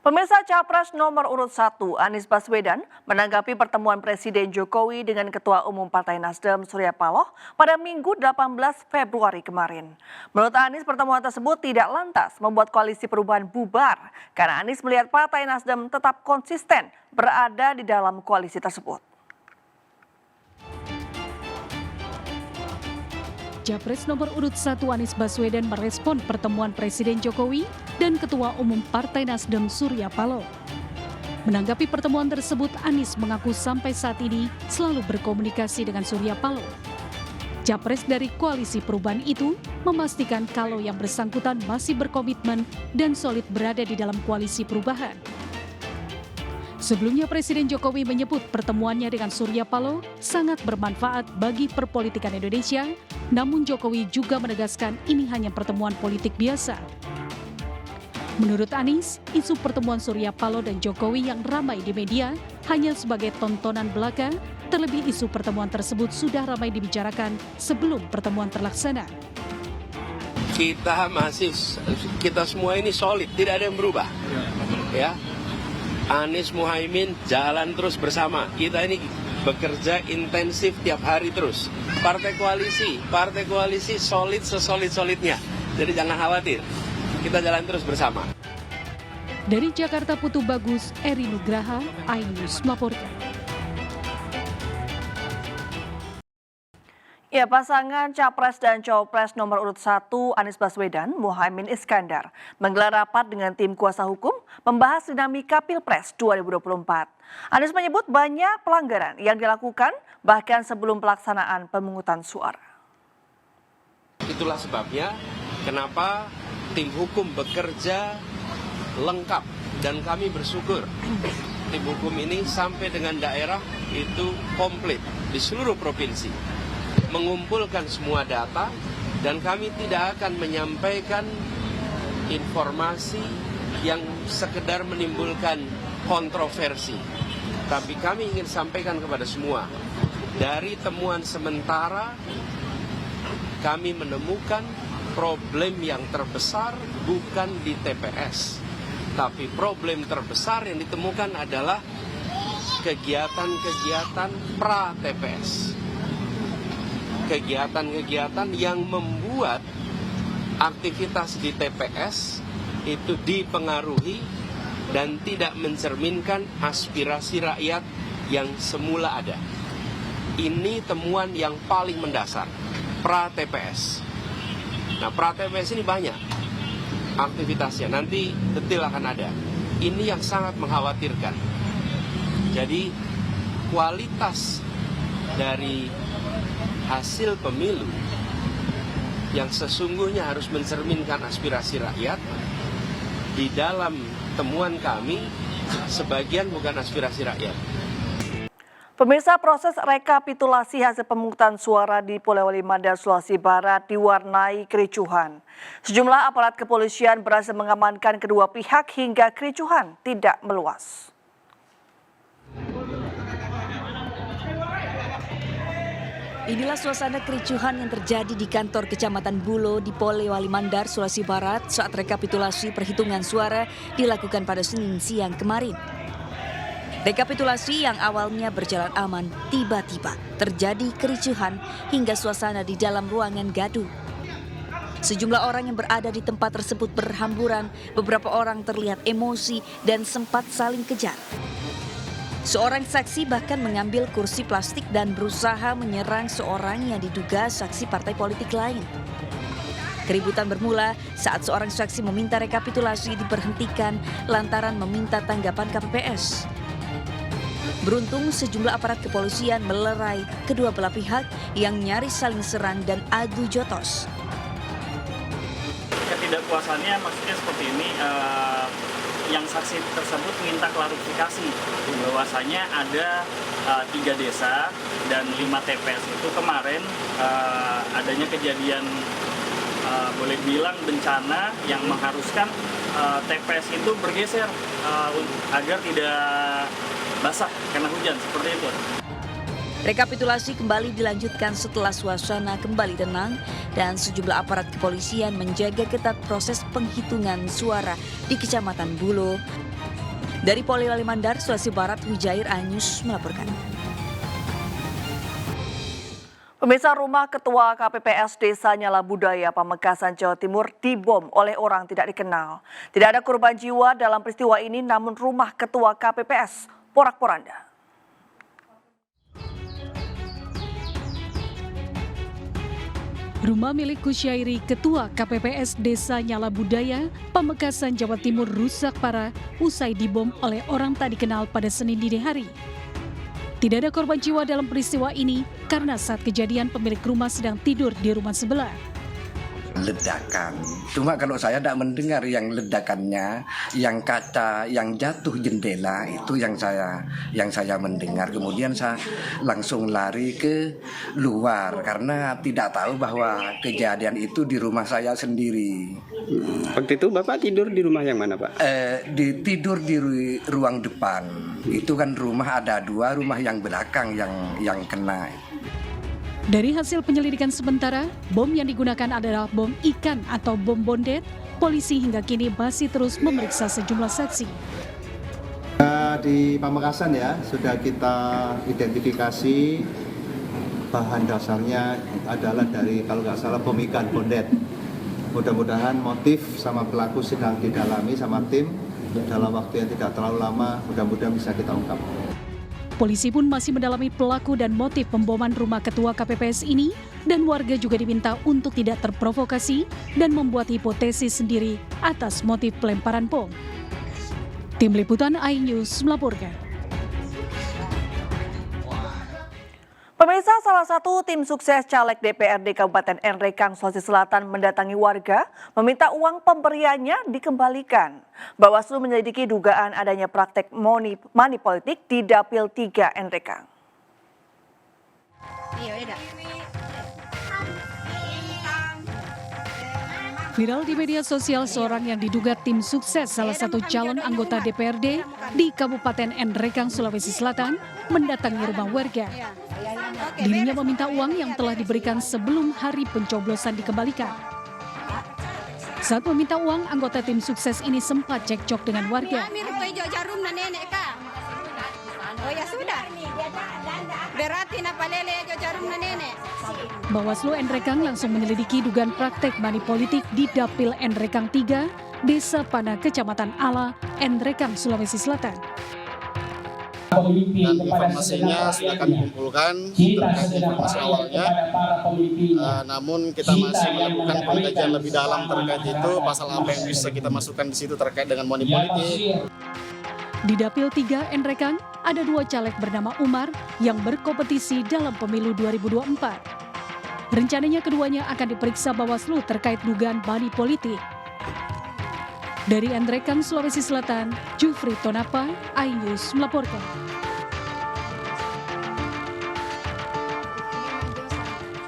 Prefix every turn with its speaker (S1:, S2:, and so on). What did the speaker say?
S1: Pemirsa, Capres nomor urut 1 Anies Baswedan menanggapi pertemuan Presiden Jokowi dengan Ketua Umum Partai Nasdem Surya Paloh pada Minggu 18 Februari kemarin. Menurut Anies, pertemuan tersebut tidak lantas membuat koalisi perubahan bubar karena Anies melihat Partai Nasdem tetap konsisten berada di dalam koalisi tersebut.
S2: Capres nomor urut 1 Anies Baswedan merespon pertemuan Presiden Jokowi dan Ketua Umum Partai Nasdem Surya Paloh. Menanggapi pertemuan tersebut, Anies mengaku sampai saat ini selalu berkomunikasi dengan Surya Paloh. Capres dari Koalisi Perubahan itu memastikan kalau yang bersangkutan masih berkomitmen dan solid berada di dalam Koalisi Perubahan. Sebelumnya Presiden Jokowi menyebut pertemuannya dengan Surya Paloh sangat bermanfaat bagi perpolitikan Indonesia, namun Jokowi juga menegaskan ini hanya pertemuan politik biasa. Menurut Anies, isu pertemuan Surya Paloh dan Jokowi yang ramai di media hanya sebagai tontonan belaka, terlebih isu pertemuan tersebut sudah ramai dibicarakan sebelum pertemuan terlaksana.
S3: Kita semua ini solid, tidak ada yang berubah. Ya. Anies Muhaimin jalan terus bersama. Kita ini bekerja intensif tiap hari terus. Partai koalisi solid sesolid-solidnya. Jadi jangan khawatir. Kita jalan terus bersama.
S2: Dari Jakarta, Putu Bagus, Eri Nugraha, iNews melaporkan.
S1: Ya, pasangan Capres dan Cawapres nomor urut 1 Anies Baswedan, Muhaimin Iskandar menggelar rapat dengan tim kuasa hukum membahas dinamika Pilpres 2024. Anies menyebut banyak pelanggaran yang dilakukan bahkan sebelum pelaksanaan pemungutan suara.
S3: Itulah sebabnya kenapa tim hukum bekerja lengkap dan kami bersyukur tim hukum ini sampai dengan daerah itu komplit di seluruh provinsi. Mengumpulkan semua data dan kami tidak akan menyampaikan informasi yang sekedar menimbulkan kontroversi. Tapi kami ingin sampaikan kepada semua, dari temuan sementara kami menemukan problem yang terbesar bukan di TPS. Tapi problem terbesar yang ditemukan adalah kegiatan-kegiatan pra-TPS. Kegiatan-kegiatan yang membuat aktivitas di TPS itu dipengaruhi dan tidak mencerminkan aspirasi rakyat yang semula ada. Ini temuan yang paling mendasar, pra-TPS. Nah, pra-TPS ini banyak aktivitasnya, nanti detail akan ada. Ini yang sangat mengkhawatirkan. Jadi, kualitas dari hasil pemilu yang sesungguhnya harus mencerminkan aspirasi rakyat, di dalam temuan kami sebagian bukan aspirasi rakyat.
S1: Pemirsa, proses rekapitulasi hasil pemungutan suara di Polewali Mandar, Sulawesi Barat diwarnai kericuhan. Sejumlah aparat kepolisian berhasil mengamankan kedua pihak hingga kericuhan tidak meluas.
S4: Inilah suasana kericuhan yang terjadi di kantor Kecamatan Bulo di Polewali Mandar, Sulawesi Barat saat rekapitulasi perhitungan suara dilakukan pada Senin siang kemarin. Rekapitulasi yang awalnya berjalan aman, tiba-tiba terjadi kericuhan hingga suasana di dalam ruangan gaduh. Sejumlah orang yang berada di tempat tersebut berhamburan, beberapa orang terlihat emosi dan sempat saling kejar. Seorang saksi bahkan mengambil kursi plastik dan berusaha menyerang seorang yang diduga saksi partai politik lain. Keributan bermula saat seorang saksi meminta rekapitulasi diberhentikan lantaran meminta tanggapan KPPS. Beruntung sejumlah aparat kepolisian melerai kedua belah pihak yang nyaris saling serang dan adu jotos.
S5: Ketidakpuasannya maksudnya seperti ini, yang saksi tersebut minta klarifikasi bahwasanya ada 3 desa dan 5 TPS itu kemarin adanya kejadian boleh bilang bencana yang mengharuskan TPS itu bergeser agar tidak basah karena hujan, seperti itu.
S4: Rekapitulasi kembali dilanjutkan setelah suasana kembali tenang dan sejumlah aparat kepolisian menjaga ketat proses penghitungan suara di Kecamatan Bulo. Dari Polewali Mandar, Sulawesi Barat, Wijair Anyus melaporkan.
S1: Pemirsa, rumah Ketua KPPS Desa Nyala Budaya Pamekasan, Jawa Timur dibom oleh orang tidak dikenal. Tidak ada korban jiwa dalam peristiwa ini, namun rumah Ketua KPPS porak-poranda.
S2: Rumah milik Kusyairi, Ketua KPPS Desa Nyala Budaya, Pamekasan, Jawa Timur rusak parah usai dibom oleh orang tak dikenal pada Senin dini hari. Tidak ada korban jiwa dalam peristiwa ini karena saat kejadian pemilik rumah sedang tidur di rumah sebelah.
S6: Ledakan. Cuma kalau saya tidak mendengar yang ledakannya, yang kaca, yang jatuh jendela itu yang saya mendengar. Kemudian saya langsung lari ke luar karena tidak tahu bahwa kejadian itu di rumah saya sendiri.
S7: Waktu itu Bapak tidur di rumah yang mana, Pak?
S6: Tidur di ruang depan. Itu kan rumah ada 2, rumah yang belakang yang kena.
S2: Dari hasil penyelidikan sementara, bom yang digunakan adalah bom ikan atau bom bondet. Polisi hingga kini masih terus memeriksa sejumlah saksi.
S8: Di Pamekasan ya, sudah kita identifikasi bahan dasarnya adalah dari, kalau nggak salah, bom ikan bondet. Mudah-mudahan motif sama pelaku sedang didalami sama tim. Dalam waktu yang tidak terlalu lama, mudah-mudahan bisa kita ungkap.
S2: Polisi pun masih mendalami pelaku dan motif pemboman rumah Ketua KPPS ini, dan warga juga diminta untuk tidak terprovokasi dan membuat hipotesis sendiri atas motif pelemparan bom. Tim Liputan iNews melaporkan.
S1: Pemirsa, salah satu tim sukses caleg DPRD Kabupaten Nrekang, Sulawesi Selatan mendatangi warga meminta uang pemberiannya dikembalikan. Bawaslu menyelidiki dugaan adanya praktek money politik di Dapil 3 Nrekang.
S2: Viral di media sosial seorang yang diduga tim sukses salah satu calon anggota DPRD di Kabupaten Nrekang, Sulawesi Selatan mendatangi rumah warga. Dirinya meminta uang yang telah diberikan sebelum hari pencoblosan dikembalikan. Saat meminta uang, anggota tim sukses ini sempat cekcok dengan warga. Bawaslu Nrekang langsung menyelidiki dugaan praktek money politik di Dapil Nrekang 3, Desa Pana, Kecamatan Ala, Nrekang, Sulawesi Selatan.
S9: Dan informasinya sudah kami kumpulkan terkait informasi awalnya, namun kita masih melakukan pengkajian lebih dalam terkait itu, pasal apa yang bisa kita masukkan di situ terkait dengan money politik.
S2: Di Dapil 3 Nrekang ada 2 caleg bernama Umar yang berkompetisi dalam pemilu 2024. Rencananya keduanya akan diperiksa Bawaslu terkait dugaan money politik. Dari Nrekang, Sulawesi Selatan, Jufri Tonapa, iNews melaporkan.